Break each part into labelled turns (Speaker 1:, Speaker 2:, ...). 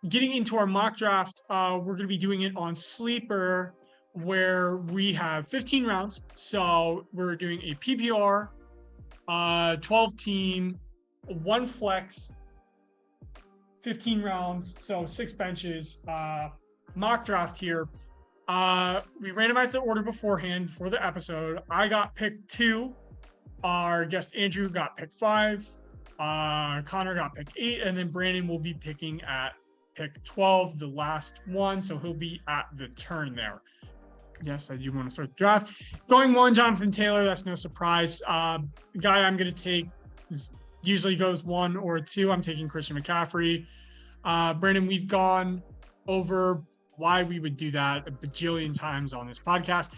Speaker 1: getting into our mock draft, we're going to be doing it on Sleeper, where we have 15 rounds. So we're doing a PPR, 12 team, 1 flex, 15 rounds, so 6 benches, mock draft here. We randomized the order beforehand before the episode. I got pick 2. Our guest Andrew got pick 5. Connor got pick 8, and then Brandon will be picking at pick 12, the last one. So he'll be at the turn there. Yes, I do want to start the draft. Going 1, Jonathan Taylor. That's no surprise. The guy I'm going to take usually goes 1 or 2. I'm taking Christian McCaffrey. Brandon, we've gone over why we would do that a bajillion times on this podcast.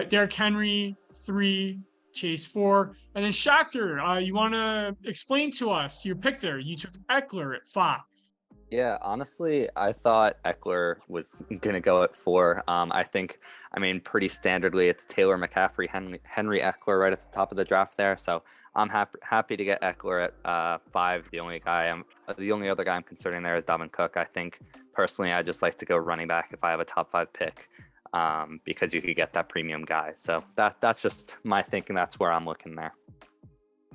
Speaker 1: Derrick Henry, 3, Chase 4. And then Shachter, you want to explain to us your pick there? You took Eckler at 5.
Speaker 2: Yeah, honestly, I thought Eckler was going to go at 4. Pretty standardly, it's Taylor, McCaffrey, Henry Eckler right at the top of the draft there. So I'm happy to get Eckler at 5. The only other guy I'm considering there is Dalvin Cook. I think personally, I just like to go running back if I have a top 5 pick, because you could get that premium guy. So that's just my thinking. That's where I'm looking there.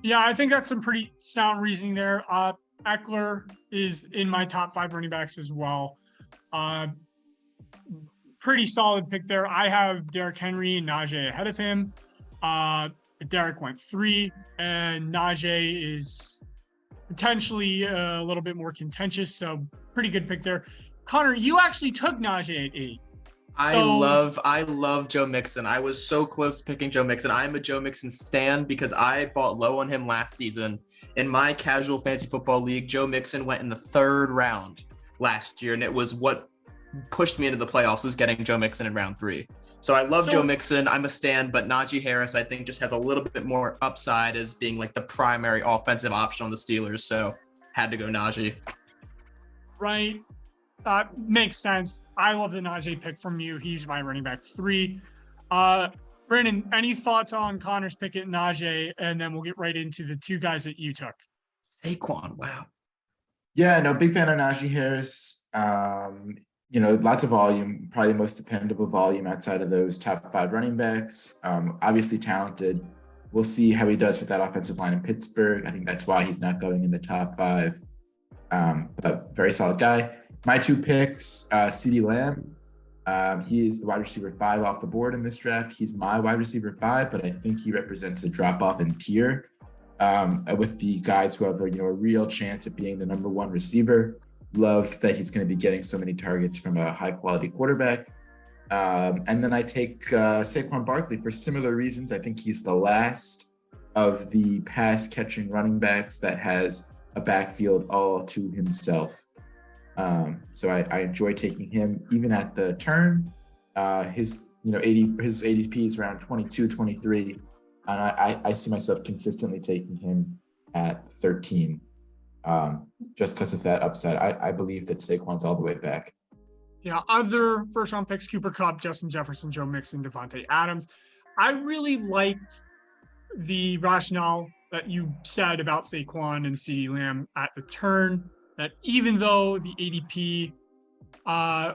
Speaker 1: Yeah, I think that's some pretty sound reasoning there. Eckler is in my top 5 running backs as well. Pretty solid pick there. I have Derrick Henry and Najee ahead of him. Derrick went 3, and Najee is potentially a little bit more contentious, so pretty good pick there. Connor, you actually took Najee at 8.
Speaker 3: I love Joe Mixon. I was so close to picking Joe Mixon. I'm a Joe Mixon stan because I bought low on him last season. In my casual fantasy football league, Joe Mixon went in the 3rd round last year, and it was what pushed me into the playoffs, was getting Joe Mixon in round 3. So I love Joe Mixon. I'm a stan, but Najee Harris, I think, just has a little bit more upside as being like the primary offensive option on the Steelers. So had to go Najee.
Speaker 1: Right. Makes sense. I love the Najee pick from you. He's my running back 3. Brandon, any thoughts on Connor's pick at Najee? And then we'll get right into the 2 guys that you took.
Speaker 3: Saquon, wow.
Speaker 4: Yeah, no, big fan of Najee Harris. Lots of volume, probably the most dependable volume outside of those top 5 running backs. Obviously talented. We'll see how he does with that offensive line in Pittsburgh. I think that's why he's not going in the top 5. But very solid guy. My 2 picks, CeeDee Lamb. He is the wide receiver 5 off the board in this draft. He's my wide receiver 5, but I think he represents a drop-off in tier with the guys who have a real chance at being the number 1 receiver. Love that he's going to be getting so many targets from a high-quality quarterback. And then I take Saquon Barkley for similar reasons. I think he's the last of the pass-catching running backs that has a backfield all to himself. So I enjoy taking him even at the turn. His ADP is around 22, 23, and I see myself consistently taking him at 13, just because of that upside. I believe that Saquon's all the way back.
Speaker 1: Yeah, other first-round picks: Cooper Kupp, Justin Jefferson, Joe Mixon, Devontae Adams. I really liked the rationale that you said about Saquon and CeeDee Lamb at the turn. That even though the ADP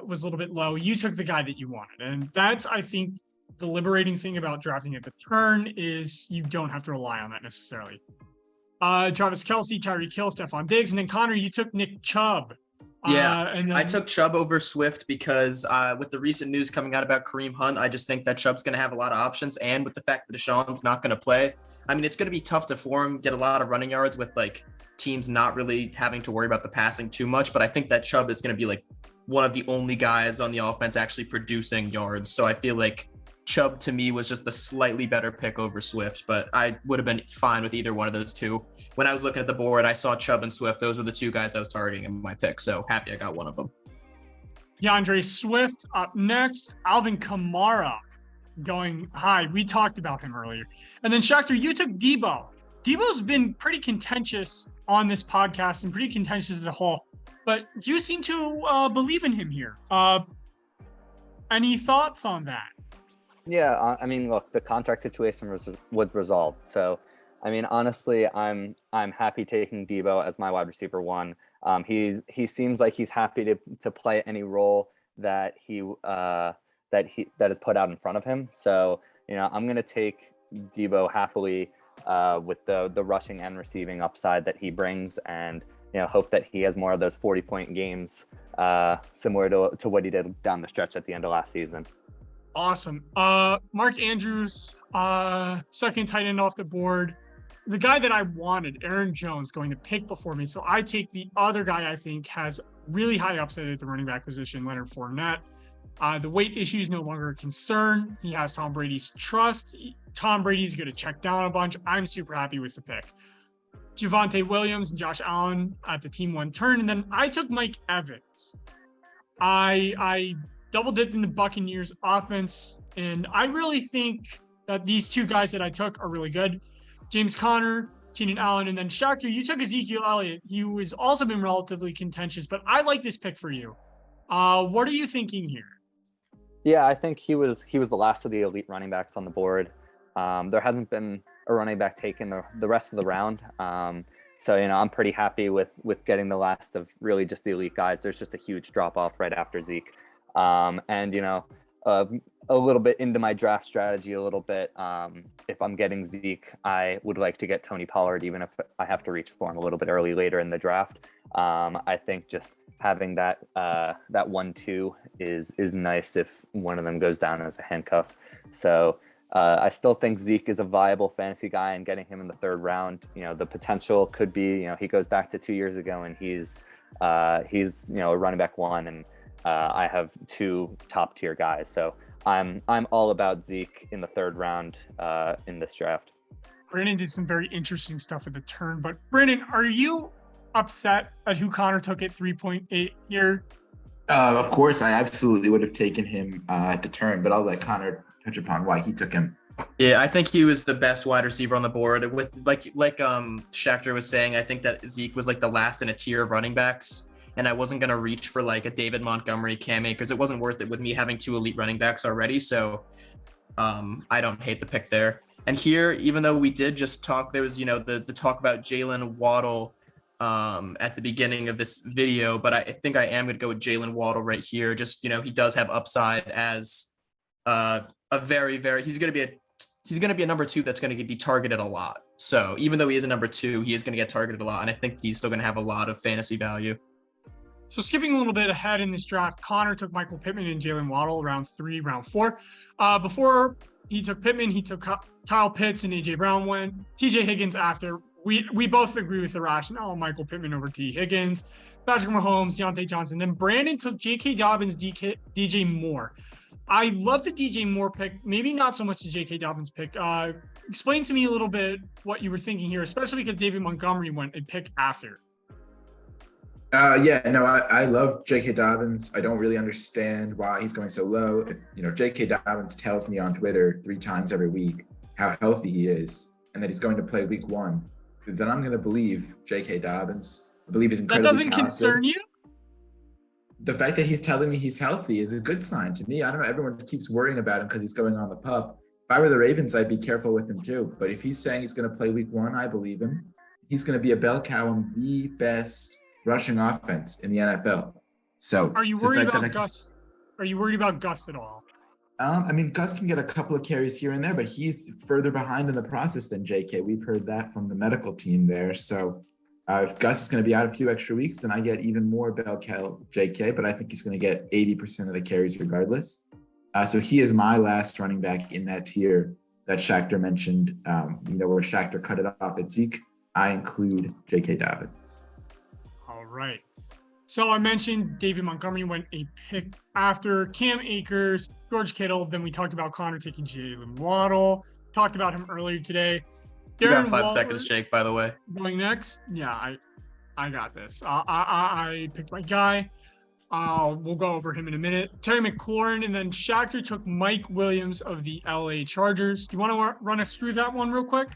Speaker 1: was a little bit low, you took the guy that you wanted. And that's, I think, the liberating thing about drafting at the turn is you don't have to rely on that necessarily. Travis Kelce, Tyreek Hill, Stephon Diggs, and then Connor, you took Nick Chubb.
Speaker 3: I took Chubb over Swift because with the recent news coming out about Kareem Hunt, I just think that Chubb's going to have a lot of options. And with the fact that Deshaun's not going to play, it's going to be tough for him, get a lot of running yards with teams not really having to worry about the passing too much. But I think that Chubb is going to be one of the only guys on the offense actually producing yards. So I feel like Chubb to me was just the slightly better pick over Swift, but I would have been fine with either one of those 2. When I was looking at the board, I saw Chubb and Swift. Those were the 2 guys I was targeting in my pick. So happy I got one of them.
Speaker 1: DeAndre Swift up next. Alvin Kamara going high. We talked about him earlier. And then Shachter, you took Debo. Debo's been pretty contentious on this podcast and pretty contentious as a whole, but you seem to believe in him here. Any thoughts on that?
Speaker 2: Yeah, look, the contract situation was resolved. So, honestly, I'm happy taking Debo as my wide receiver 1. He seems like he's happy to play any role that that is put out in front of him. So, I'm going to take Debo happily with the rushing and receiving upside that he brings, and hope that he has more of those 40-point games, similar to what he did down the stretch at the end of last season.
Speaker 1: Awesome. Mark Andrews, second tight end off the board. The guy that I wanted, Aaron Jones, going to pick before me. So I take the other guy I think has really high upside at the running back position, Leonard Fournette. The weight issue is no longer a concern. He has Tom Brady's trust. Tom Brady's going to check down a bunch. I'm super happy with the pick. Javonte Williams and Josh Allen at the team one turn. And then I took Mike Evans. I double dipped in the Buccaneers offense, and I really think that these two guys that I took are really good. James Conner, Keenan Allen, and then Shaker, you took Ezekiel Elliott. He has also been relatively contentious, but I like this pick for you. What are you thinking here?
Speaker 2: Yeah, I think he was the last of the elite running backs on the board. There hasn't been a running back taken the rest of the round. So, I'm pretty happy with getting the last of really just the elite guys. There's just a huge drop off right after Zeke. And, a little bit into my draft strategy a little bit. If I'm getting Zeke, I would like to get Tony Pollard, even if I have to reach for him a little bit early later in the draft. I think just having that 1-2 is nice if one of them goes down as a handcuff. So I still think Zeke is a viable fantasy guy, and getting him in the third round, the potential could be, he goes back to 2 years ago and he's a running back one, and I have two top tier guys. So I'm all about Zeke in the third round in this draft.
Speaker 1: Brandon did some very interesting stuff at the turn, but Brandon, are you upset at who Connor took at 3.8 here?
Speaker 4: Of course, I absolutely would have taken him at the turn, but I'll let Connor touch upon why he took him.
Speaker 3: Yeah, I think he was the best wide receiver on the board. With like Shachter was saying, I think that Zeke was like the last in a tier of running backs. And I wasn't going to reach for like a David Montgomery, Cam Akers. It wasn't worth it with me having two elite running backs already. So I don't hate the pick there. And here, even though we did just talk, there was, the talk about Jalen Waddle at the beginning of this video, but I think I am going to go with Jalen Waddle right here. Just, he does have upside as a very, very, he's going to be a number two that's going to be targeted a lot. So even though he is a number two, he is going to get targeted a lot. And I think he's still going to have a lot of fantasy value.
Speaker 1: So skipping a little bit ahead in this draft, Connor took Michael Pittman and Jalen Waddle round 3, round 4. Before he took Pittman, he took Kyle Pitts and A.J. Brown went. T.J. Higgins after. We both agree with the rationale of Michael Pittman over T. Higgins. Patrick Mahomes, Deontay Johnson. Then Brandon took J.K. Dobbins, DJ Moore. I love the DJ Moore pick, maybe not so much the J.K. Dobbins pick. Explain to me a little bit what you were thinking here, especially because David Montgomery went a pick after.
Speaker 4: I love J.K. Dobbins. I don't really understand why he's going so low. J.K. Dobbins tells me on Twitter 3 times every week how healthy he is and that he's going to play week 1. Then I'm going to believe J.K. Dobbins. I believe he's incredibly talented.
Speaker 1: That doesn't concern you?
Speaker 4: The fact that he's telling me he's healthy is a good sign to me. I don't know. Everyone keeps worrying about him because he's going on the pup. If I were the Ravens, I'd be careful with him too. But if he's saying he's going to play week 1, I believe him. He's going to be a bell cow in the best rushing offense in the NFL. So
Speaker 1: are you worried about Gus? Are you worried about Gus at all?
Speaker 4: Gus can get a couple of carries here and there, but he's further behind in the process than JK. We've heard that from the medical team there. So if Gus is going to be out a few extra weeks, then I get even more bell cow JK, but I think he's going to get 80% of the carries regardless. So he is my last running back in that tier that Shachter mentioned, where Shachter cut it off at Zeke. I include J.K. Dobbins.
Speaker 1: All right. So I mentioned David Montgomery went a pick after Cam Akers, George Kittle. Then we talked about Connor taking Jalen Waddle. Talked about him earlier today.
Speaker 3: You got 5 seconds, Jake, by the way.
Speaker 1: Going next. Yeah, I got this. I picked my guy. We'll go over him in a minute. Terry McLaurin, and then Shachter took Mike Williams of the LA Chargers. Do you want to run us through that one real quick?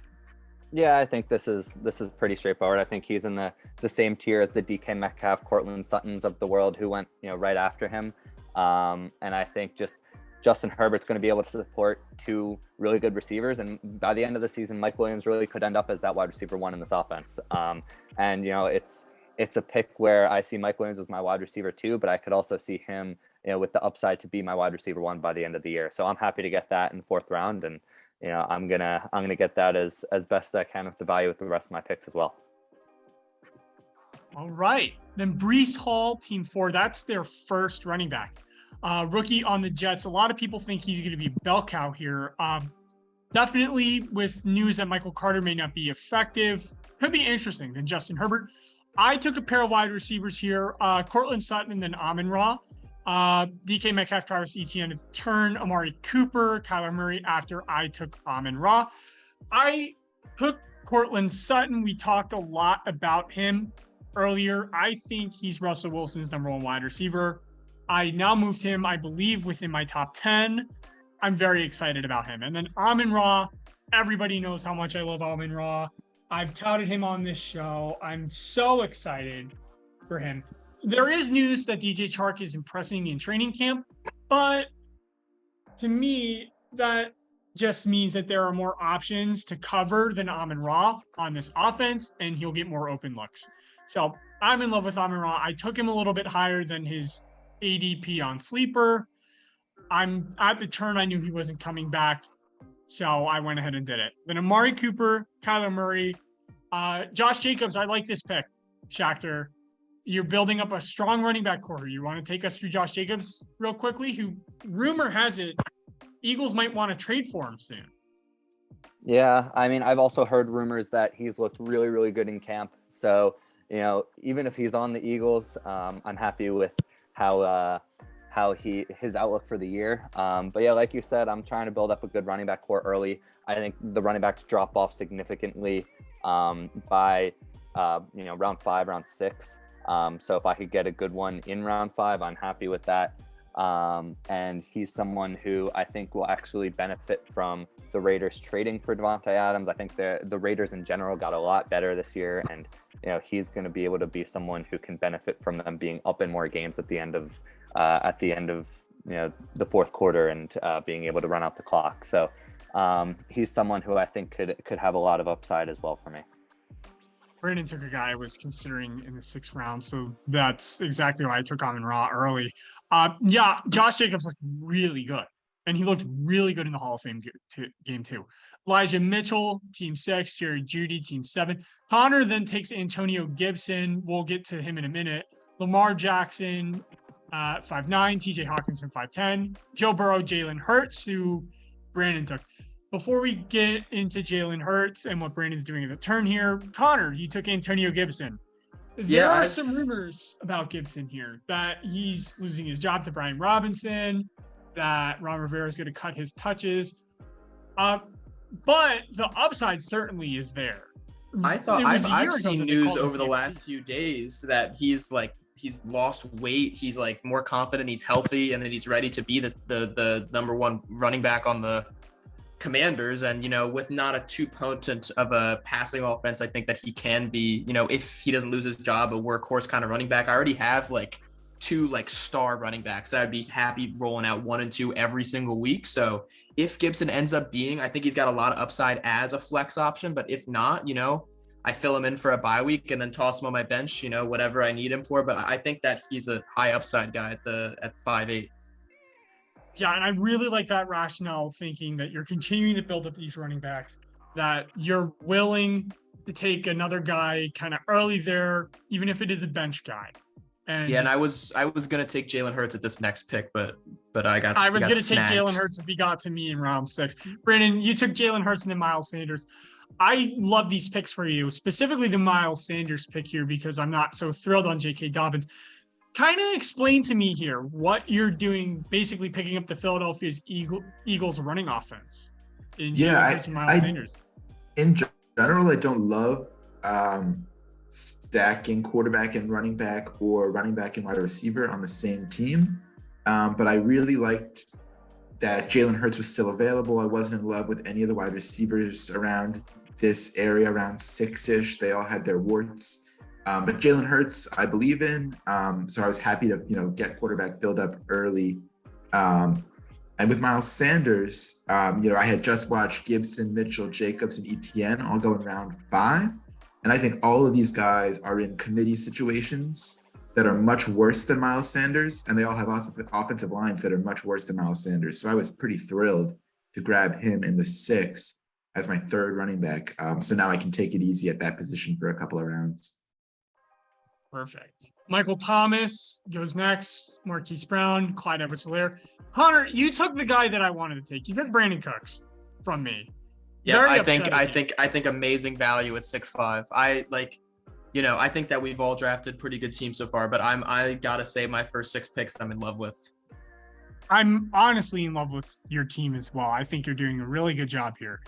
Speaker 2: Yeah, I think this is pretty straightforward. I think he's in the same tier as the DK Metcalf, Cortland Suttons of the world who went right after him. And I think just Justin Herbert's going to be able to support 2 really good receivers, and by the end of the season, Mike Williams really could end up as that wide receiver 1 in this offense. And it's it's a pick where I see Mike Williams as my wide receiver 2, but I could also see him, with the upside to be my wide receiver 1 by the end of the year. So I'm happy to get that in the 4th round, and I'm gonna get that as best I can with the value with the rest of my picks as well.
Speaker 1: All right, then Breece Hall, team 4. That's their first running back, rookie on the Jets. A lot of people think he's going to be bell cow here. Definitely with news that Michael Carter may not be effective, could be interesting than Justin Herbert. I took a pair of wide receivers here, Cortland Sutton and then Amon-Ra. DK Metcalf, Travis Etienne at the turn, Amari Cooper, Kyler Murray after I took Amon-Ra. I took Cortland Sutton. We talked a lot about him earlier. I think he's Russell Wilson's number 1 wide receiver. I now moved him, I believe, within my top 10. I'm very excited about him. And then Amon-Ra, everybody knows how much I love Amon-Ra. I've touted him on this show. I'm so excited for him. There is news that DJ Chark is impressing in training camp, but to me, that just means that there are more options to cover than Amon-Ra on this offense, and he'll get more open looks. So I'm in love with Amon-Ra. I took him a little bit higher than his ADP on Sleeper. I'm at the turn. I knew he wasn't coming back, so I went ahead and did it. Then Amari Cooper, Kyler Murray, Josh Jacobs. I like this pick, Shakhtar. You're building up a strong running back core. You want to take us through Josh Jacobs real quickly, who rumor has it Eagles might want to trade for him soon.
Speaker 2: Yeah, I mean, I've also heard rumors that he's looked really, really good in camp. So, even if he's on the Eagles, I'm happy with how his outlook for the year. But yeah, like you said, I'm trying to build up a good running back core early. I think the running backs drop off significantly by round 5, round 6. So if I could get a good one in round 5, I'm happy with that. And he's someone who I think will actually benefit from the Raiders trading for Devontae Adams. I think the Raiders in general got a lot better this year, and he's going to be able to be someone who can benefit from them being up in more games at the end of the 4th quarter and being able to run out the clock. So he's someone who I think could have a lot of upside as well for me.
Speaker 1: Brandon took a guy I was considering in the 6th round, so that's exactly why I took Amon-Ra early. Josh Jacobs looked really good, and he looked really good in the Hall of Fame game too. Elijah Mitchell, team 6, Jerry Jeudy, team 7. Connor then takes Antonio Gibson. We'll get to him in a minute. Lamar Jackson, 5'9", TJ Hawkinson, 5'10", Joe Burrow, Jalen Hurts, who Brandon took. Before we get into Jalen Hurts and what Brandon's doing at the turn here, Connor, you took Antonio Gibson. There are some rumors about Gibson here that he's losing his job to Brian Robinson, that Ron Rivera is going to cut his touches. But the upside certainly is there.
Speaker 3: I thought I've seen news over the last few days that he's lost weight. He's like more confident. He's healthy, and that he's ready to be the number 1 running back on the Commanders. And with not a too potent of a passing offense, I think that he can be, if he doesn't lose his job, a workhorse kind of running back. I already have 2 star running backs that I'd be happy rolling out 1 and 2 every single week. So if Gibson ends up being, I think he's got a lot of upside as a flex option, but if not, I fill him in for a bye week and then toss him on my bench, whatever I need him for. But I think that he's a high upside guy at 5'8".
Speaker 1: Yeah, and I really like that rationale, thinking that you're continuing to build up these running backs, that you're willing to take another guy kind of early there, even if it is a bench guy. And
Speaker 3: I was gonna take Jalen Hurts at this next pick, but I
Speaker 1: was gonna take Jalen Hurts if he got to me in round 6. Brandon, you took Jalen Hurts and then Miles Sanders. I love these picks for you, specifically the Miles Sanders pick here, because I'm not so thrilled on J.K. Dobbins. Kind of explain to me here what you're doing, basically picking up the Philadelphia Eagles running offense. In Sanders.
Speaker 4: In general, I don't love stacking quarterback and running back or running back and wide receiver on the same team. But I really liked that Jalen Hurts was still available. I wasn't in love with any of the wide receivers around this area, around 6-ish. They all had their warts. But Jalen Hurts, I believe in. So I was happy to, get quarterback build up early. And with Miles Sanders, I had just watched Gibson, Mitchell, Jacobs, and Etienne all go in round 5. And I think all of these guys are in committee situations that are much worse than Miles Sanders, and they all have offensive lines that are much worse than Miles Sanders. So I was pretty thrilled to grab him in the 6th as my 3rd running back. So now I can take it easy at that position for a couple of rounds.
Speaker 1: Perfect. Michael Thomas goes next. Marquise Brown, Clyde Edwards-Helaire. Connor, you took the guy that I wanted to take. You took Brandon Cooks from me.
Speaker 3: Yeah, I think amazing value at 6'5". I think that we've all drafted pretty good teams so far, but I gotta say my first 6 picks I'm in love with.
Speaker 1: I'm honestly in love with your team as well. I think you're doing a really good job here.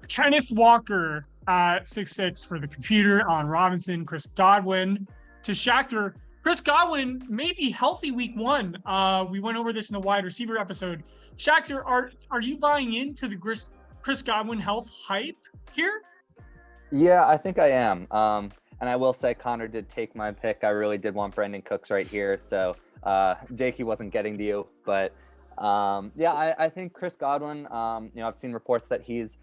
Speaker 1: Kenneth Walker at 6'6" for the computer. Allen Robinson, Chris Godwin to Shakhtar. Chris Godwin may be healthy week 1. We went over this in the wide receiver episode. Shakhtar, are you buying into the Chris Godwin health hype here?
Speaker 2: Yeah, I think I am. And I will say Connor did take my pick. I really did want Brandon Cooks right here. So Jakey wasn't getting to you. But I think Chris Godwin, I've seen reports that he's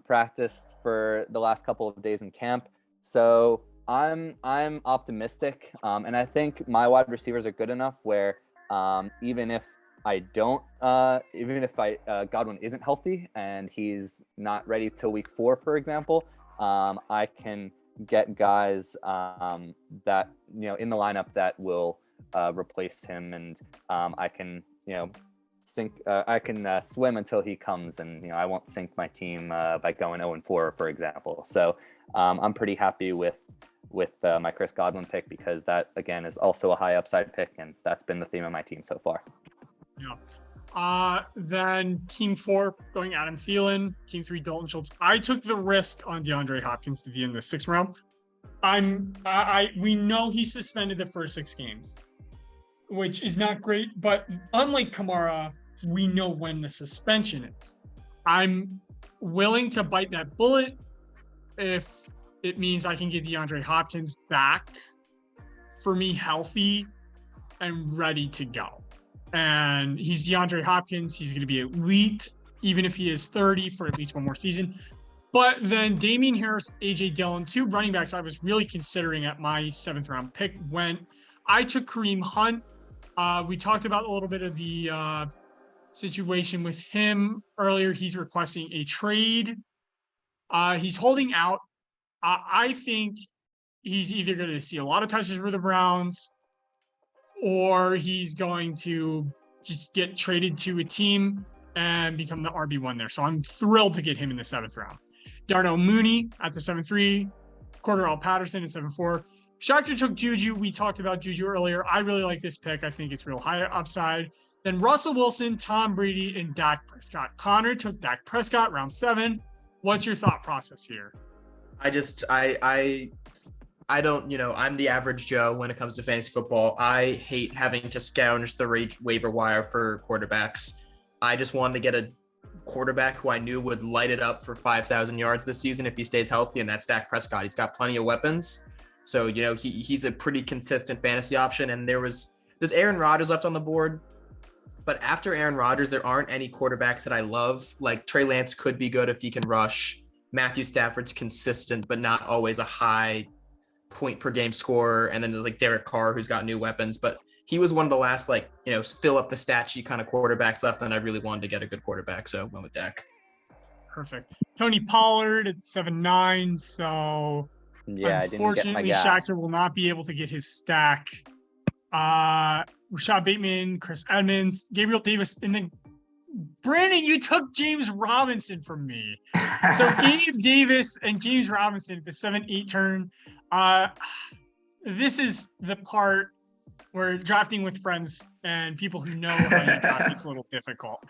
Speaker 2: practiced for the last couple of days in camp. So I'm optimistic. And I think my wide receivers are good enough where even if Godwin isn't healthy and he's not ready till week 4, for example, I can get guys that in the lineup that will replace him, and I can swim until he comes, and I won't sink my team by going 0-4, for example. So I'm pretty happy with my Chris Godwin pick, because that again is also a high upside pick, and that's been the theme of my team so far.
Speaker 1: Yeah. Then team 4 going Adam Thielen, team 3 Dalton Schultz. I took the risk on DeAndre Hopkins to the end of the 6th round. We know he's suspended the first 6 games, which is not great, but unlike Kamara, we know when the suspension is. I'm willing to bite that bullet if it means I can get DeAndre Hopkins back for me healthy and ready to go. And he's DeAndre Hopkins. He's going to be elite, even if he is 30 for at least one more season. But then Damien Pierce, A.J. Dillon, 2 running backs I was really considering at my 7th round pick when I took Kareem Hunt. We talked about a little bit of the situation with him earlier. He's requesting a trade. He's holding out. I think he's either going to see a lot of touches for the Browns, or he's going to just get traded to a team and become the RB1 there. So I'm thrilled to get him in the 7th round. Darnell Mooney at the 7-3, Cordarrelle Patterson at 7-4. Shakhtar took Juju. We talked about Juju earlier. I really like this pick. I think it's real high upside. Then Russell Wilson, Tom Brady, and Dak Prescott. Connor took Dak Prescott, round 7. What's your thought process here?
Speaker 3: I don't, I'm the average Joe when it comes to fantasy football. I hate having to scourge the waiver wire for quarterbacks. I just wanted to get a quarterback who I knew would light it up for 5,000 yards this season if he stays healthy, and that's Dak Prescott. He's got plenty of weapons. So, he's a pretty consistent fantasy option. And there's Aaron Rodgers left on the board. But after Aaron Rodgers, there aren't any quarterbacks that I love. Like Trey Lance could be good if he can rush. Matthew Stafford's consistent, but not always a high point per game scorer. And then there's like Derek Carr, who's got new weapons, but he was one of the last, fill up the stat sheet kind of quarterbacks left. And I really wanted to get a good quarterback. So I went with Dak.
Speaker 1: Perfect. Tony Pollard at 7-9. So
Speaker 2: yeah,
Speaker 1: unfortunately, Shakhtar will not be able to get his stack. Rashad Bateman, Chris Edmonds, Gabriel Davis, and then Brandon, you took James Robinson from me. So Gabe Davis and James Robinson at the 7-8 turn. This is the part where drafting with friends and people who know how you draft, it's a little difficult.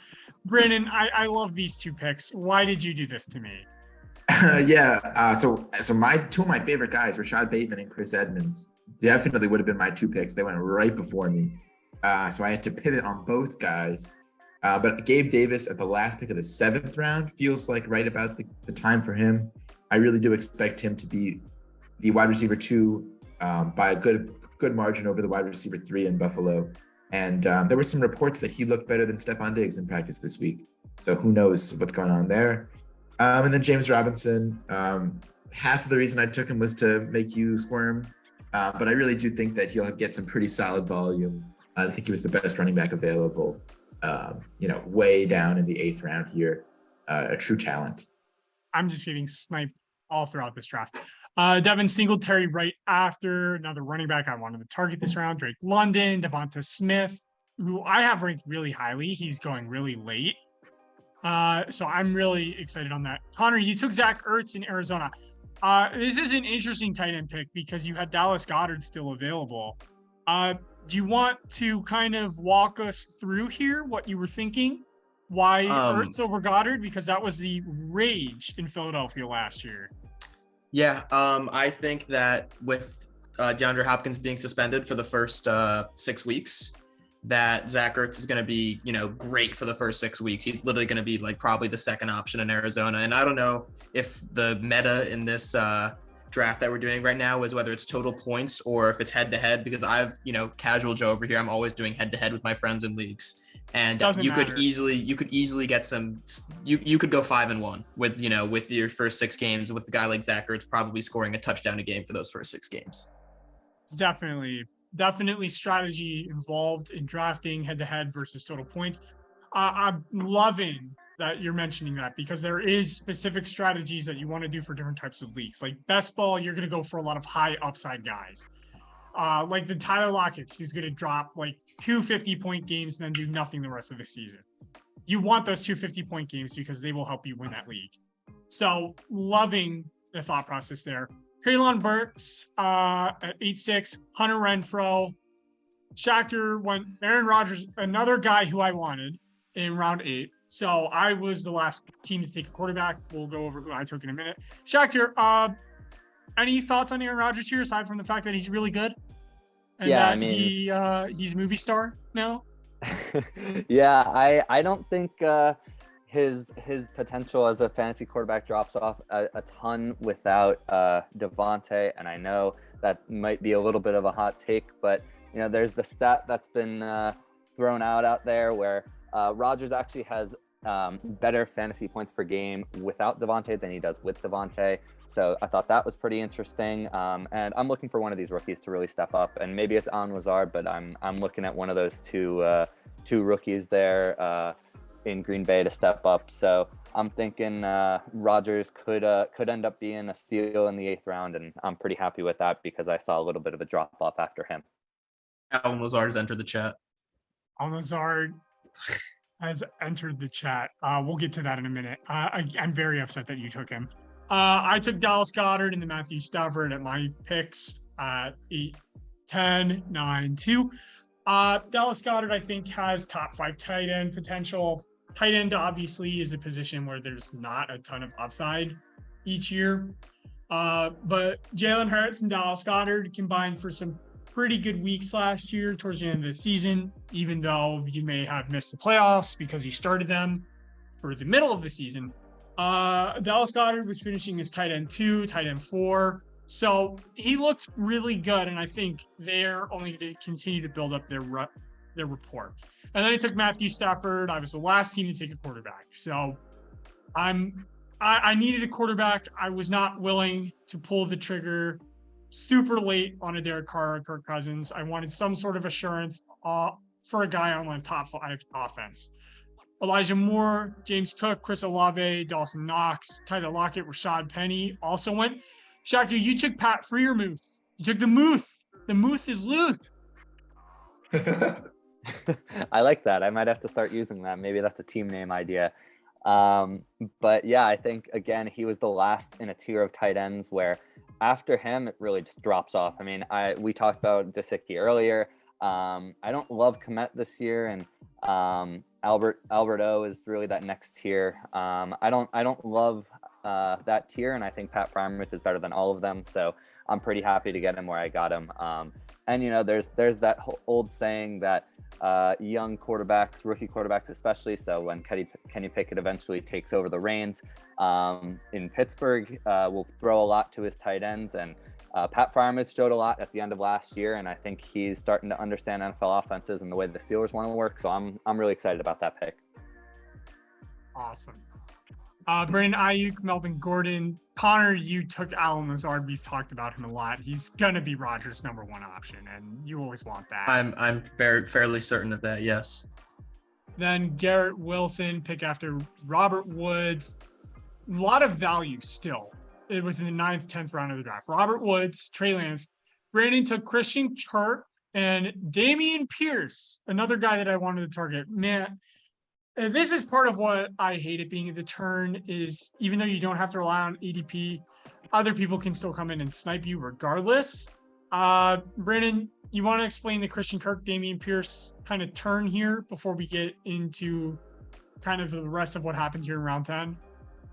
Speaker 1: Brandon, I love these 2 picks. Why did you do this to me?
Speaker 4: So two of my favorite guys, Rashad Bateman and Chris Edmonds, definitely would have been my 2 picks. They went right before me. So I had to pivot on both guys. But Gabe Davis at the last pick of the 7th round feels like right about the time for him. I really do expect him to be the wide receiver 2 by a good margin over the wide receiver 3 in Buffalo. And there were some reports that he looked better than Stephon Diggs in practice this week. So who knows what's going on there. And then James Robinson, half of the reason I took him was to make you squirm. But I really do think that he'll get some pretty solid volume. I think he was the best running back available, way down in the 8th round here. A true talent.
Speaker 1: I'm just getting sniped all throughout this draft. Devin Singletary right after, another running back I wanted to target this round. Drake London, Devonta Smith, who I have ranked really highly. He's going really late. So I'm really excited on that. Connor, you took Zach Ertz in Arizona. This is an interesting tight end pick because you had Dallas Goddard still available. Do you want to kind of walk us through here what you were thinking? Why Ertz over Goddard? Because that was the rage in Philadelphia last year.
Speaker 3: Yeah, I think that with DeAndre Hopkins being suspended for the first 6 weeks, that Zach Ertz is going to be, great for the first 6 weeks. He's literally going to be like probably the second option in Arizona. And I don't know if the meta in this draft that we're doing right now is whether it's total points or if it's head to head, because I've, casual Joe over here, I'm always doing head to head with my friends in leagues. And you could easily get some, you could go 5-1 with, with your first 6 games with a guy like Zach Ertz probably scoring a touchdown a game for those first 6 games. Definitely strategy involved in drafting head-to-head versus total points. I'm loving that you're mentioning that because there is specific strategies that you want to do for different types of leagues. Like best ball, you're going to go for a lot of high upside guys. Like the Tyler Lockett's, who's going to drop like 2 50-point games and then do nothing the rest of the season. You want those 2 50-point games because they will help you win that league. So loving the thought process there. Treylon Burks at 8-6, Hunter Renfrow, Shachter went, Aaron Rodgers, another guy who I wanted in round 8. So I was the last team to take a quarterback. We'll go over who I took in a minute. Shachter, any thoughts on Aaron Rodgers here aside from the fact that he's really good? And that he's a movie star now?
Speaker 2: Yeah, I don't think his potential as a fantasy quarterback drops off a ton without Devontae, and I know that might be a little bit of a hot take, but there's the stat that's been thrown out there where Rodgers actually has better fantasy points per game without Devontae than he does with Devontae. So I thought that was pretty interesting, and I'm looking for one of these rookies to really step up, and maybe it's Allen Lazard, but I'm looking at one of those two rookies there in Green Bay to step up. So I'm thinking Rodgers could end up being a steal in the 8th round, and I'm pretty happy with that because I saw a little bit of a drop off after him.
Speaker 3: Allen Lazard has entered the chat.
Speaker 1: Allen Lazard has entered the chat. We'll get to that in a minute. I'm very upset that you took him. I took Dallas Goddard and the Matthew Stafford at my picks at 8, 10, 9, 2. Dallas Goddard, I think, has top 5 tight end potential. Tight end obviously is a position where there's not a ton of upside each year. But Jalen Hurts and Dallas Goddard combined for some pretty good weeks last year towards the end of the season, even though you may have missed the playoffs because you started them for the middle of the season. Dallas Goddard was finishing as tight end 2, tight end 4. So he looked really good, and I think they're only going to continue to build up their rapport. And then I took Matthew Stafford. I was the last team to take a quarterback. So I needed a quarterback. I was not willing to pull the trigger super late on a Derek Carr or Kirk Cousins. I wanted some sort of assurance for a guy on my top 5 offense. Elijah Moore, James Cook, Chris Olave, Dawson Knox, Tyler Lockett, Rashad Penny also went. Shachter, you took Pat Freiermuth. You took the Muth. The Muth is Luth.
Speaker 2: I like that. I might have to start using that. Maybe that's a team name idea. But yeah, I think, again, he was the last in a tier of tight ends where after him, it really just drops off. I mean, we talked about Gesicki earlier. I don't love Kmet this year, and Albert O is really that next tier. I don't love that tier, and I think Pat Freiermuth is better than all of them. So I'm pretty happy to get him where I got him. And there's that old saying that young quarterbacks, rookie quarterbacks especially, so when Kenny Pickett eventually takes over the reins in Pittsburgh, will throw a lot to his tight ends, and Pat Freiermuth showed a lot at the end of last year, and I think he's starting to understand NFL offenses and the way the Steelers want to work. So I'm really excited about that pick.
Speaker 1: Awesome. Brandon Ayuk, Melvin Gordon. Connor, you took Allen Lazard. We've talked about him a lot. He's gonna be Rodgers' number 1 option, and you always want that.
Speaker 3: I'm fairly certain of that. Yes.
Speaker 1: Then Garrett Wilson, pick after Robert Woods. A lot of value still within the 9th, 10th round of the draft. Robert Woods, Trey Lance. Brandon took Christian Kirk and Damien Pierce, another guy that I wanted to target. Man, this is part of what I hate it being at the turn is even though you don't have to rely on ADP, other people can still come in and snipe you regardless. Brandon, you want to explain the Christian Kirk, Damien Pierce kind of turn here before we get into kind of the rest of what happened here in round 10?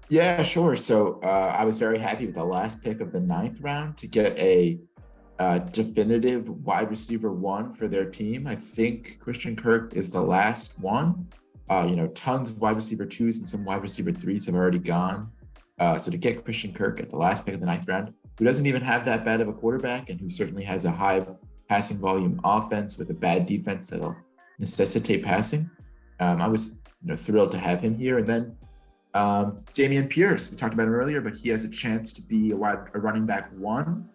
Speaker 4: Yeah, sure. So I was very happy with the last pick of the 9th round to get a definitive wide receiver 1 for their team. I think Christian Kirk is the last one. Tons of wide receiver 2s and some wide receiver 3s have already gone. So to get Christian Kirk at the last pick of the 9th round, who doesn't even have that bad of a quarterback and who certainly has a high passing volume offense with a bad defense that'll necessitate passing, I was thrilled to have him here. And then Damien Pierce, we talked about him earlier, but he has a chance to be a running back 1.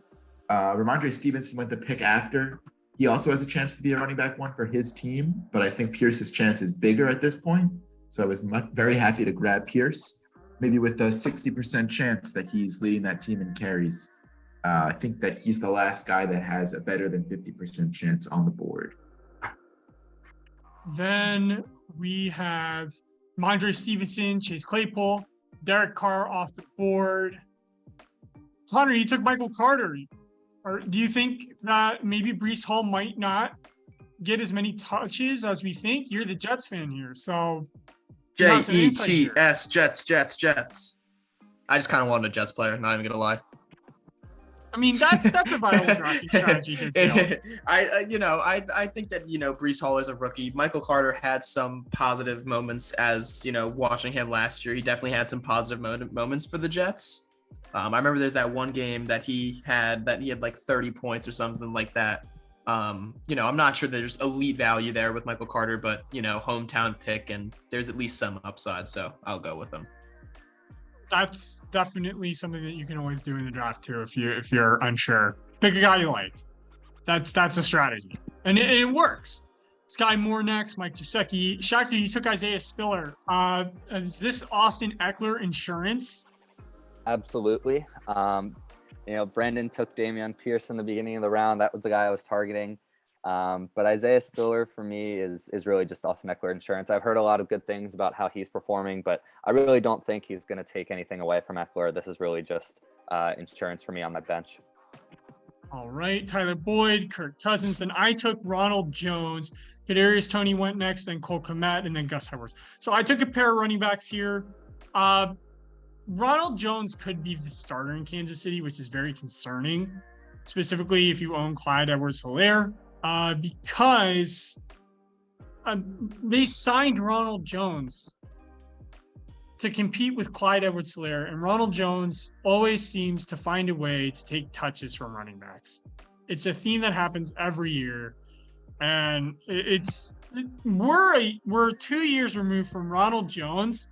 Speaker 4: Ramondre Stevenson went the pick after. He also has a chance to be a running back 1 for his team, but I think Pierce's chance is bigger at this point. So I was very happy to grab Pierce, maybe with a 60% chance that he's leading that team in carries. I think that he's the last guy that has a better than 50% chance on the board.
Speaker 1: Then we have Ramondre Stevenson, Chase Claypool, Derek Carr off the board. Connor, you took Michael Carter. Or do you think that maybe Breece Hall might not get as many touches as we think? You're the Jets fan here, so
Speaker 3: Jets, Jets. I just kind of wanted a Jets player, not even gonna lie.
Speaker 1: I mean, that's a viable drafting strategy.
Speaker 3: I think that Breece Hall is a rookie. Michael Carter had some positive moments as watching him last year. He definitely had some positive moments for the Jets. I remember there's that one game that he had like 30 points or something like that. I'm not sure there's elite value there with Michael Carter, but hometown pick and there's at least some upside, so I'll go with him.
Speaker 1: That's definitely something that you can always do in the draft too if you're unsure. Pick a guy you like. That's a strategy, and it works. Sky Moore next, Mike Gesicki. Shaker, you took Isaiah Spiller. Is this Austin Eckler insurance?
Speaker 2: Absolutely. Brandon took Damien Pierce in the beginning of the round. That was the guy I was targeting. But Isaiah Spiller for me is really just Austin Eckler insurance. I've heard a lot of good things about how he's performing, but I really don't think he's going to take anything away from Eckler. This is really just insurance for me on my bench.
Speaker 1: All right, Tyler Boyd, Kirk Cousins. Then I took Ronald Jones. Kadarius Toney went next, then Cole Kmet, and then Gus Edwards. So I took a pair of running backs here. Ronald Jones could be the starter in Kansas City, which is very concerning, specifically if you own Clyde Edwards-Helaire, because they signed Ronald Jones to compete with Clyde Edwards-Helaire, and Ronald Jones always seems to find a way to take touches from running backs. It's a theme that happens every year, and we're 2 years removed from Ronald Jones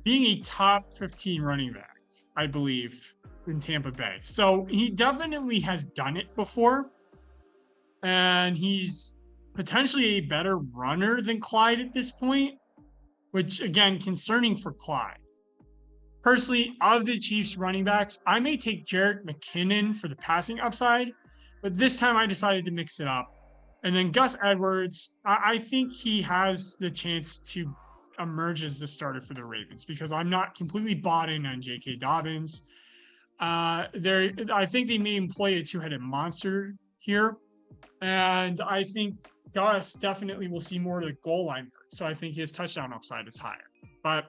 Speaker 1: being a top 15 running back, I believe, in Tampa Bay. So he definitely has done it before. And he's potentially a better runner than Clyde at this point, which, again, concerning for Clyde. Personally, of the Chiefs running backs, I may take Jerick McKinnon for the passing upside, but this time I decided to mix it up. And then Gus Edwards, I think he has the chance to emerge as the starter for the Ravens because I'm not completely bought in on J.K. Dobbins. I think they may employ a two-headed monster here, and I think Gus definitely will see more of the goal line work. So I think his touchdown upside is higher, but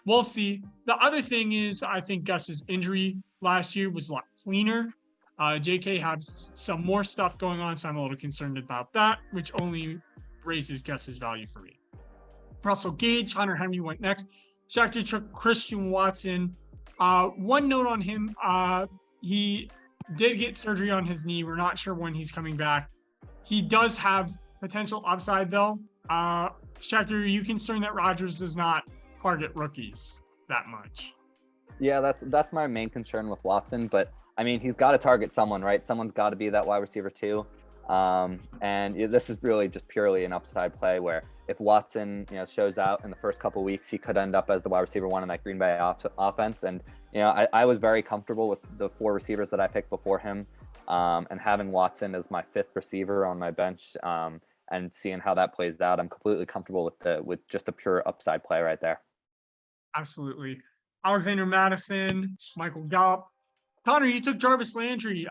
Speaker 1: we'll see. The other thing is I think Gus's injury last year was a lot cleaner. J.K. has some more stuff going on, so I'm a little concerned about that, which only raises Gus's value for me. Russell Gage, Hunter Henry went next. Shakhtar took Christian Watson. One note on him, he did get surgery on his knee. We're not sure when he's coming back. He does have potential upside, though. Shakhtar, are you concerned that Rodgers does not target rookies? that much.
Speaker 2: Yeah, that's my main concern with Watson. But I mean, he's got to target someone, right? Someone's got to be that wide receiver too. And this is really just purely an upside play where if Watson, shows out in the first couple of weeks, he could end up as the wide receiver one in that Green Bay offense. And, I was very comfortable with the 4 receivers that I picked before him. And having Watson as my 5th receiver on my bench, and seeing how that plays out, I'm completely comfortable with just a pure upside play right there.
Speaker 1: Absolutely. Alexander Madison, Michael Gallup. Connor, you took Jarvis Landry.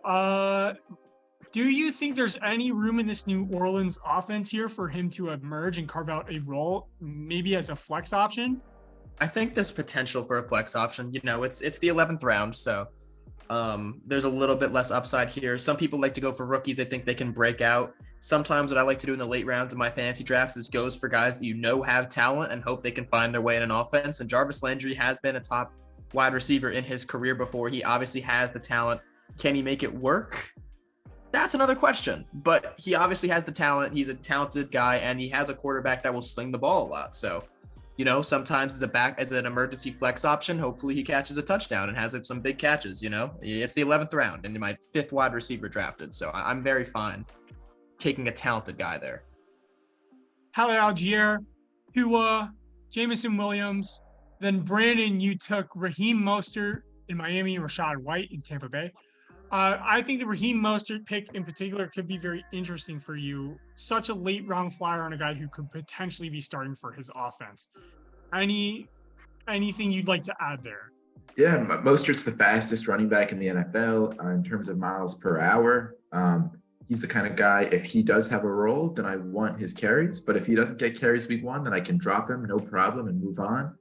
Speaker 1: Do you think there's any room in this New Orleans offense here for him to emerge and carve out a role, maybe as a flex option?
Speaker 3: I think there's potential for a flex option. It's the 11th round, so there's a little bit less upside here. Some people like to go for rookies. They think they can break out. Sometimes what I like to do in the late rounds of my fantasy drafts is goes for guys that have talent and hope they can find their way in an offense. And Jarvis Landry has been a top wide receiver in his career before. He obviously has the talent. Can he make it work? That's another question. But he obviously has the talent. He's a talented guy, and he has a quarterback that will sling the ball a lot. So, sometimes as an emergency flex option, hopefully he catches a touchdown and has some big catches. It's the 11th round and my 5th wide receiver drafted. So I'm very fine taking a talented guy there.
Speaker 1: Tyler Algier, Tua, Jameson Williams. Then Brandon, you took Raheem Mostert in Miami, Rashad White in Tampa Bay. I think the Raheem Mostert pick in particular could be very interesting for you. Such a late round flyer on a guy who could potentially be starting for his offense. Anything you'd like to add there?
Speaker 4: Yeah, Mostert's the fastest running back in the NFL in terms of miles per hour. He's the kind of guy, if he does have a role, then I want his carries. But if he doesn't get carries week 1, then I can drop him, no problem, and move on.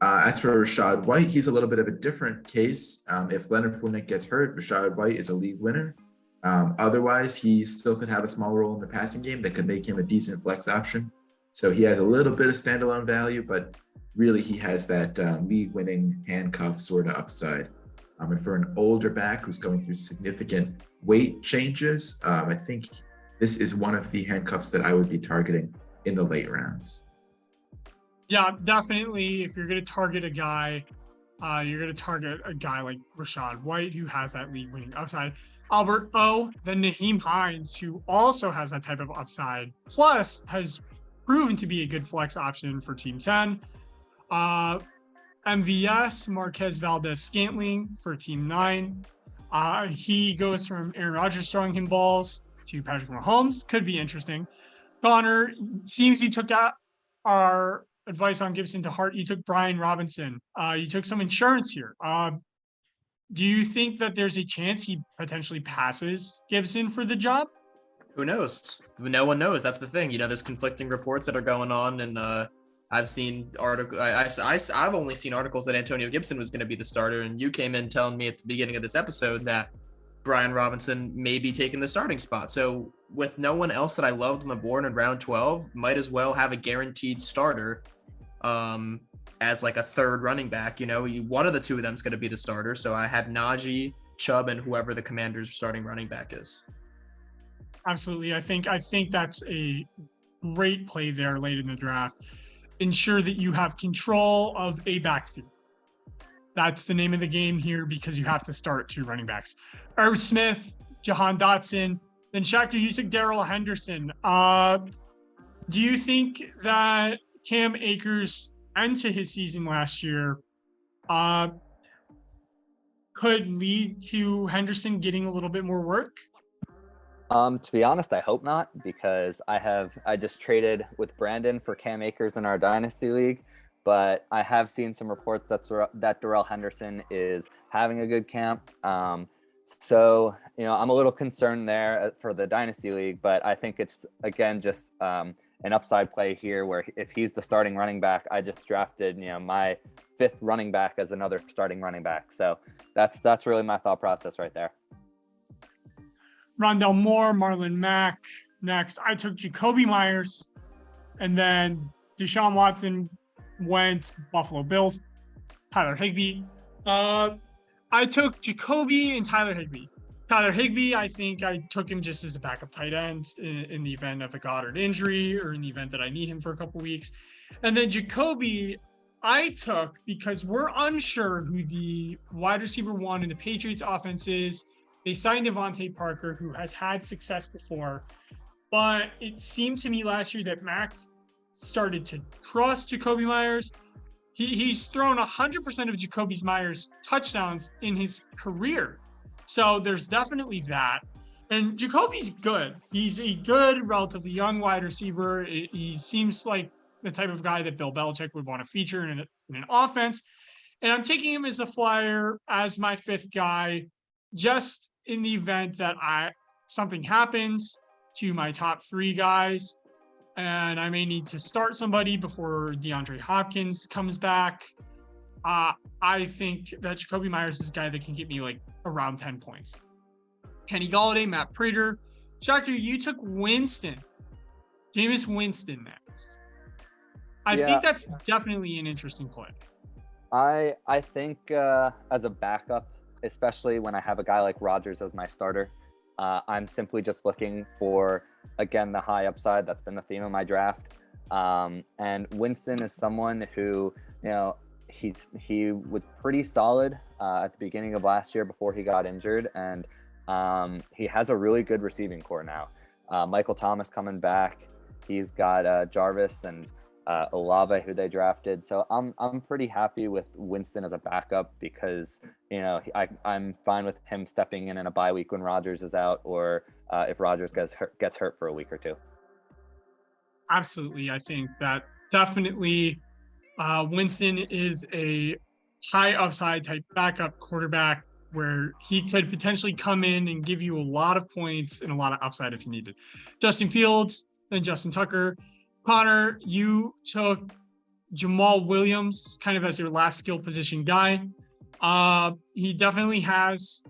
Speaker 4: As for Rashad White, he's a little bit of a different case. If Leonard Fournette gets hurt, Rashad White is a league winner. Otherwise, he still could have a small role in the passing game that could make him a decent flex option. So he has a little bit of standalone value, but really he has that league-winning handcuff sort of upside. And for an older back who's going through significant weight changes, I think this is one of the handcuffs that I would be targeting in the late rounds.
Speaker 1: Yeah, definitely. If you're going to target a guy, you're going to target a guy like Rashad White, who has that league-winning upside. Albert O, then Nyheim Hines, who also has that type of upside, plus has proven to be a good flex option for Team 10. MVS, Marquez Valdez-Scantling for Team 9. He goes from Aaron Rodgers throwing him balls to Patrick Mahomes. Could be interesting. Connor, seems you took out our advice on Gibson to heart. You took Brian Robinson. You took some insurance here. Do you think that there's a chance he potentially passes Gibson for the job?
Speaker 3: Who knows? No one knows. That's the thing. There's conflicting reports that are going on, and I've seen I've only seen articles that Antonio Gibson was going to be the starter, and you came in telling me at the beginning of this episode that Brian Robinson may be taking the starting spot. So with no one else that I loved on the board in round 12, might as well have a guaranteed starter as like a third running back. One of the two of them is going to be the starter. So I had Najee, Chubb, and whoever the Commanders' starting running back is.
Speaker 1: Absolutely. I think that's a great play there late in the draft. Ensure that you have control of a backfield. That's the name of the game here, because you have to start 2 running backs. Irv Smith, Jahan Dotson, then Shachter, you took Daryl Henderson. Do you think that Cam Akers into his season last year could lead to Henderson getting a little bit more work?
Speaker 2: To be honest, I hope not, because I just traded with Brandon for Cam Akers in our Dynasty League, but I have seen some reports that Darrell Henderson is having a good camp. So, I'm a little concerned there for the Dynasty League, but I think it's, again, just an upside play here where if he's the starting running back, I just drafted, my 5th running back as another starting running back. So that's really my thought process right there.
Speaker 1: Rondell Moore, Marlon Mack. Next, I took Jacoby Myers, and then Deshaun Watson went Buffalo Bills. Tyler Higbee. I took Jacoby and Tyler Higbee. Tyler Higbee, I think I took him just as a backup tight end in the event of a Goddard injury or in the event that I need him for a couple weeks. And then Jacoby, I took, because we're unsure who the wide receiver one in the Patriots offense is. They signed Devontae Parker, who has had success before, but it seemed to me last year that Mac started to trust Jacoby Myers. He's thrown 100% of Jacoby Myers' touchdowns in his career. So there's definitely that. And Jacoby's good. He's a good, relatively young wide receiver. He seems like the type of guy that Bill Belichick would want to feature in an offense. And I'm taking him as a flyer, as my fifth guy, just in the event that something happens to my top three guys, and I may need to start somebody before DeAndre Hopkins comes back. I think that Jacoby Myers is a guy that can get me like around 10 points. Kenny Golladay, Matt Prater. Shaker, you took Winston. Jameis Winston next. I think that's definitely an interesting play.
Speaker 2: I think as a backup, especially when I have a guy like Rodgers as my starter, I'm simply just looking for, again, the high upside. That's been the theme of my draft. And Winston is someone who, he was pretty solid at the beginning of last year before he got injured. And he has a really good receiving core now. Michael Thomas coming back. He's got Jarvis and Olave, who they drafted. So I'm pretty happy with Winston as a backup because, I'm fine with him stepping in a bye week when Rodgers is out, or if Rodgers gets hurt for a week or two.
Speaker 1: Absolutely. I think that definitely Winston is a high upside type backup quarterback where he could potentially come in and give you a lot of points and a lot of upside if you needed. Justin Fields, then Justin Tucker. Connor, you took Jamal Williams kind of as your last skill position guy. He definitely has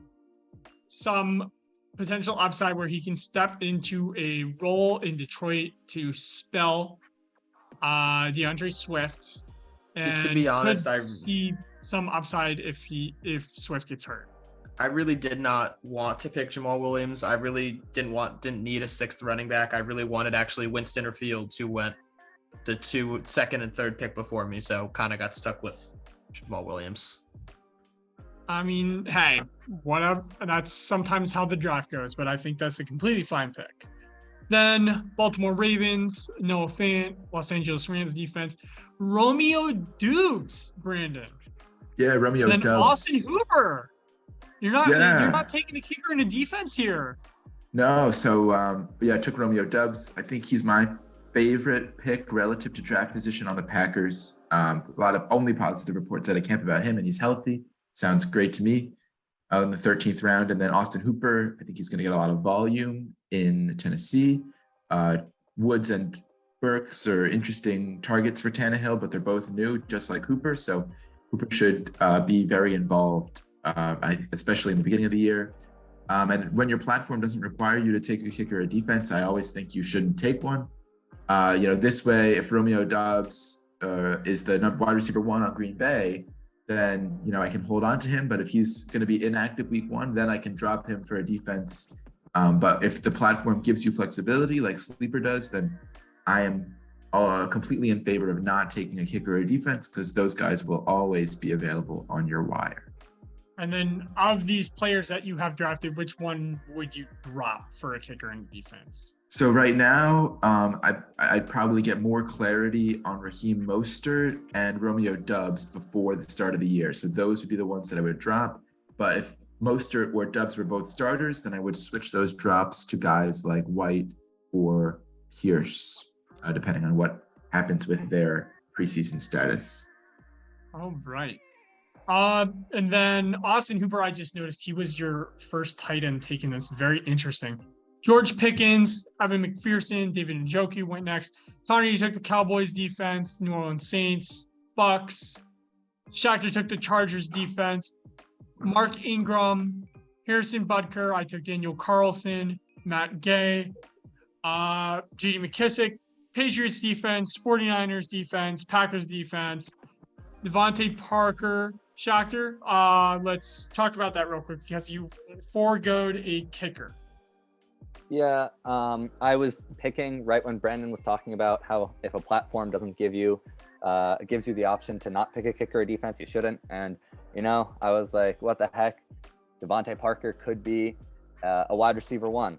Speaker 1: some potential upside where he can step into a role in Detroit to spell DeAndre Swift. And
Speaker 3: to be honest, I
Speaker 1: see some upside if Swift gets hurt.
Speaker 3: I really did not want to pick Jamal Williams. I really didn't need a sixth running back. I really wanted actually Winston or Fields, who went the two second and third pick before me. So kind of got stuck with Jamal Williams.
Speaker 1: I mean, hey, whatever. That's sometimes how the draft goes, but I think that's a completely fine pick. Then Baltimore Ravens, Noah Fant, Los Angeles Rams defense, Romeo Dubes, Brandon.
Speaker 4: Yeah, Romeo
Speaker 1: then
Speaker 4: Dubes.
Speaker 1: Austin Hooper. You're not taking a kicker in a defense here.
Speaker 4: No, so I took Romeo Dubes. I think he's my favorite pick relative to draft position on the Packers. A lot of only positive reports out of camp about him, and he's healthy. Sounds great to me. In the 13th round, and then Austin Hooper. I think he's going to get a lot of volume in Tennessee. Woods and Burks are interesting targets for Tannehill, but they're both new, just like Hooper. So Hooper should be very involved. Especially in the beginning of the year. And when your platform doesn't require you to take a kicker or a defense, I always think you shouldn't take one. This way, if Romeo Doubs is the wide receiver one on Green Bay, then, I can hold on to him. But if he's going to be inactive week one, then I can drop him for a defense. But if the platform gives you flexibility like Sleeper does, then I am completely in favor of not taking a kicker or a defense because those guys will always be available on your wire.
Speaker 1: And then of these players that you have drafted, which one would you drop for a kicker and defense?
Speaker 4: So right now, I'd probably get more clarity on Raheem Mostert and Romeo Dubs before the start of the year. So those would be the ones that I would drop. But if Mostert or Dubs were both starters, then I would switch those drops to guys like White or Pierce, depending on what happens with their preseason status.
Speaker 1: All right. And then Austin Hooper, I just noticed he was your first tight end taken. That's very interesting. George Pickens, Evan McPherson, David Njoku went next. Connor, you took the Cowboys defense, New Orleans Saints, Bucks. Shaker took the Chargers defense. Mark Ingram, Harrison Butker. I took Daniel Carlson, Matt Gay, J.D. McKissick, Patriots defense, 49ers defense, Packers defense, Devontae Parker. Shaker, let's talk about that real quick because you foregoed a kicker.
Speaker 2: Yeah, I was picking right when Brandon was talking about how if a platform doesn't gives you the option to not pick a kicker or defense, you shouldn't. And, I was like, what the heck? Devontae Parker could be a wide receiver one.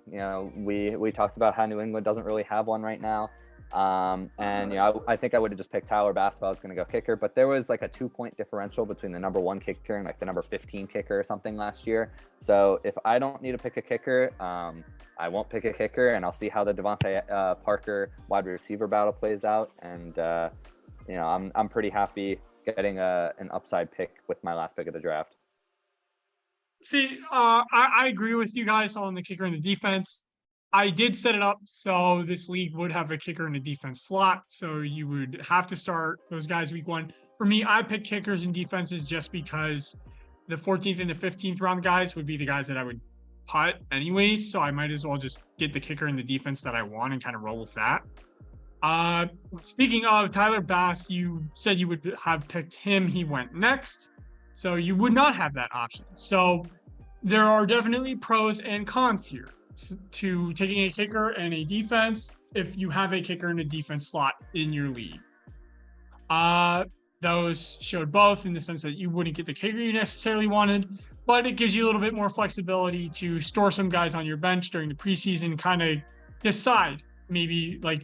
Speaker 2: We talked about how New England doesn't really have one right now. I think I would have just picked Tyler Bass if I was going to go kicker, but there was like a 2-point differential between the number 1 kicker and like the number 15 kicker or something last year. So if I don't need to pick a kicker, I won't pick a kicker, and I'll see how the Devontae Parker wide receiver battle plays out. And I'm pretty happy getting an upside pick with my last pick of the draft.
Speaker 1: See, I agree with you guys on the kicker and the defense. I did set it up so this league would have a kicker in the defense slot. So you would have to start those guys week 1. For me, I picked kickers and defenses just because the 14th and the 15th round guys would be the guys that I would putt anyways. So I might as well just get the kicker and the defense that I want and kind of roll with that. Speaking of Tyler Bass, you said you would have picked him. He went next. So you would not have that option. So there are definitely pros and cons here to taking a kicker and a defense if you have a kicker and a defense slot in your league. Those showed both in the sense that you wouldn't get the kicker you necessarily wanted, but it gives you a little bit more flexibility to store some guys on your bench during the preseason, kind of decide maybe like,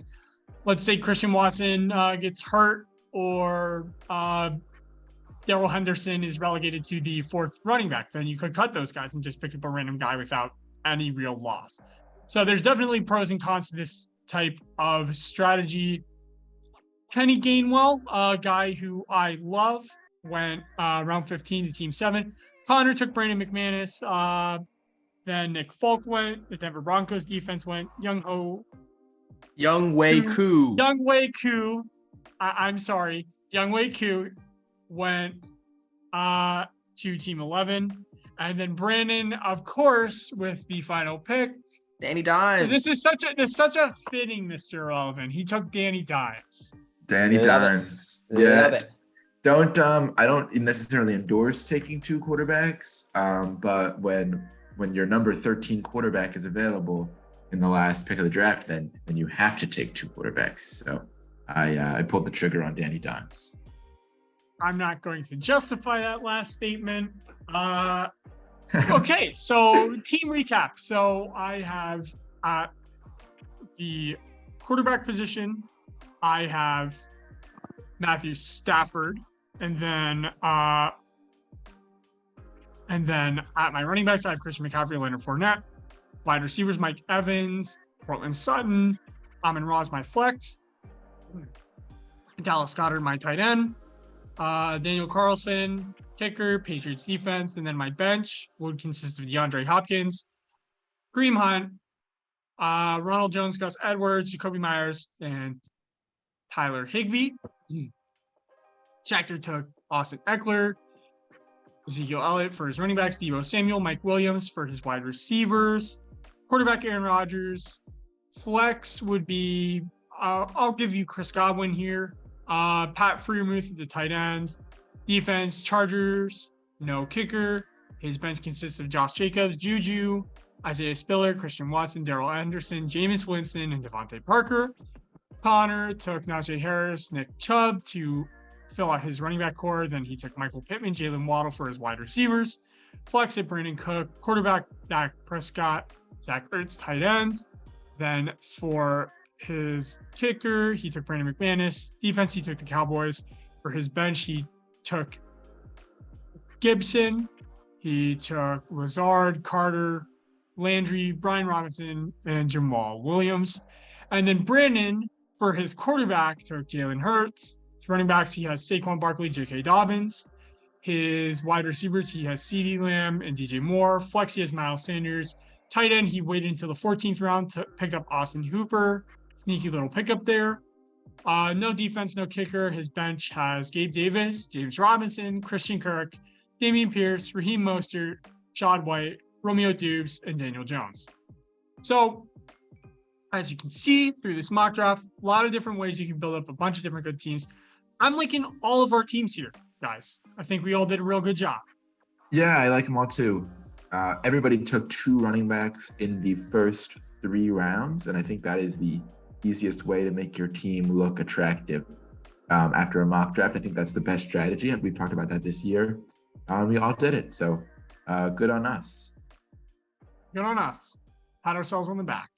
Speaker 1: let's say Christian Watson gets hurt or Daryl Henderson is relegated to the 4th running back. Then you could cut those guys and just pick up a random guy without any real loss. So there's definitely pros and cons to this type of strategy. Kenny Gainwell, a guy who I love, went round 15 to team 7. Connor took Brandon McManus. Then Nick Folk went. The Denver Broncos defense went. Younghoe Koo. I'm sorry. Younghoe Koo went to team 11. And then Brandon, of course, with the final pick.
Speaker 3: Danny Dimes.
Speaker 1: This is such a fitting Mr. Relevant. He took Danny Dimes.
Speaker 4: Danny Dimes. Yeah. I don't necessarily endorse taking 2 quarterbacks. But when your number 13 quarterback is available in the last pick of the draft, then you have to take 2 quarterbacks. So I pulled the trigger on Danny Dimes.
Speaker 1: I'm not going to justify that last statement. Okay, so team recap. So I have at the quarterback position, I have Matthew Stafford, and then at my running backs, I have Christian McCaffrey, Leonard Fournette. Wide receivers, Mike Evans, Portland Sutton, Amon-Ra, my flex, Dallas Goddard, my tight end, Daniel Carlson, kicker, Patriots defense, and then my bench would consist of DeAndre Hopkins, Kareem Hunt, Ronald Jones, Gus Edwards, Jacoby Myers, and Tyler Higbee. Schacter took Austin Eckler, Ezekiel Elliott for his running backs, Deebo Samuel, Mike Williams for his wide receivers, quarterback Aaron Rodgers. Flex would be, I'll give you Chris Godwin here, Pat Freiermuth at the tight ends. Defense, Chargers, no kicker. His bench consists of Josh Jacobs, Juju, Isaiah Spiller, Christian Watson, Daryl Henderson, Jameis Winston, and Devontae Parker. Connor took Najee Harris, Nick Chubb to fill out his running back core. Then he took Michael Pittman, Jalen Waddle for his wide receivers. Flex at Brandon Cook, quarterback Dak Prescott, Zach Ertz, tight ends. Then for his kicker, he took Brandon McManus. Defense, he took the Cowboys. For his bench, he took Gibson. He took Lazard, Carter, Landry, Brian Robinson, and Jamal Williams. And then Brandon, for his quarterback, took Jalen Hurts. His running backs, he has Saquon Barkley, J.K. Dobbins. His wide receivers, he has CeeDee Lamb and DJ Moore. Flex, he has Miles Sanders. Tight end, he waited until the 14th round to pick up Austin Hooper. Sneaky little pickup there. No defense, no kicker. His bench has Gabe Davis, James Robinson, Christian Kirk, Damien Pierce, Raheem Mostert, Rashad White, Romeo Dubes, and Daniel Jones. So, as you can see through this mock draft, a lot of different ways you can build up a bunch of different good teams. I'm liking all of our teams here, guys. I think we all did a real good job.
Speaker 4: Yeah, I like them all too. Everybody took 2 running backs in the first 3 rounds. And I think that is the easiest way to make your team look attractive after a mock draft. I think that's the best strategy. And we've talked about that this year. We all did it. So good on us.
Speaker 1: Good on us. Pat ourselves on the back.